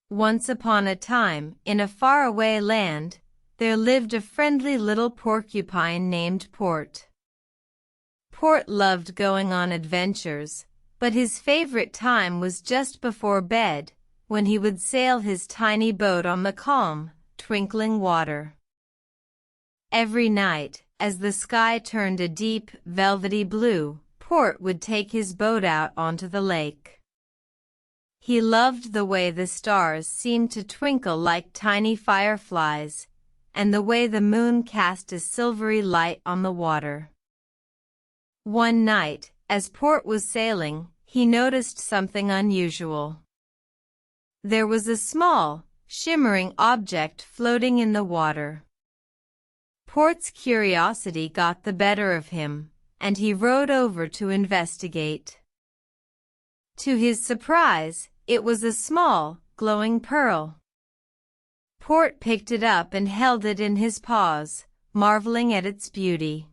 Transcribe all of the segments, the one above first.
Once upon a time, in a faraway land, there lived a friendly little porcupine named Port. Port loved going on adventures, but his favorite time was just before bed, when he would sail his tiny boat on the calm, twinkling water. Every night, as the sky turned a deep, velvety blue, Port would take his boat out onto the lake. He loved the way the stars seemed to twinkle like tiny fireflies, and the way the moon cast a silvery light on the water. One night, as Port was sailing, he noticed something unusual. There was a small, shimmering object floating in the water. Port's curiosity got the better of him, and he rowed over to investigate. To his surprise, it was a small, glowing pearl. Port picked it up and held it in his paws, marveling at its beauty.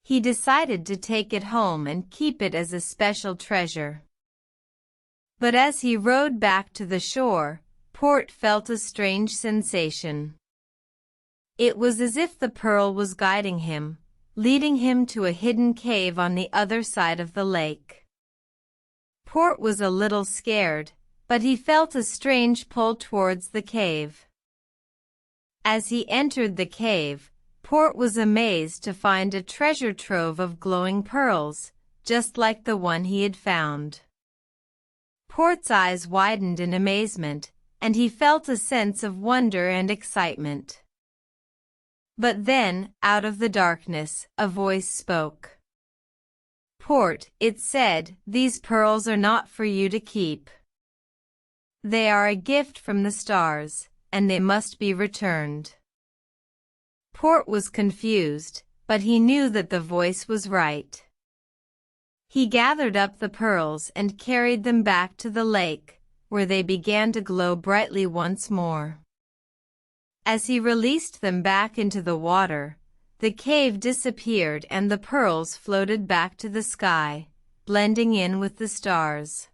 He decided to take it home and keep it as a special treasure. But as he rowed back to the shore, Port felt a strange sensation. It was as if the pearl was guiding him, leading him to a hidden cave on the other side of the lake. Port was a little scared, but he felt a strange pull towards the cave. As he entered the cave, Port was amazed to find a treasure trove of glowing pearls, just like the one he had found. Port's eyes widened in amazement, and he felt a sense of wonder and excitement. But then, out of the darkness, a voice spoke. "Port," it said, "these pearls are not for you to keep. They are a gift from the stars, and they must be returned." Port was confused, but he knew that the voice was right. He gathered up the pearls and carried them back to the lake, where they began to glow brightly once more. As he released them back into the water, the cave disappeared and the pearls floated back to the sky, blending in with the stars.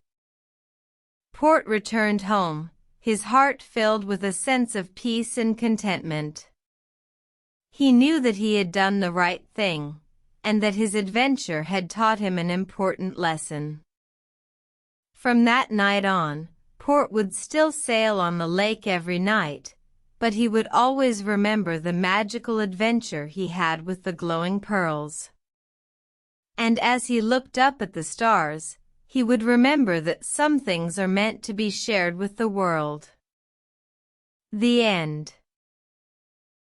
Port returned home, his heart filled with a sense of peace and contentment. He knew that he had done the right thing, and that his adventure had taught him an important lesson. From that night on, Port would still sail on the lake every night, but he would always remember the magical adventure he had with the glowing pearls. And as he looked up at the stars, he would remember that some things are meant to be shared with the world. The end.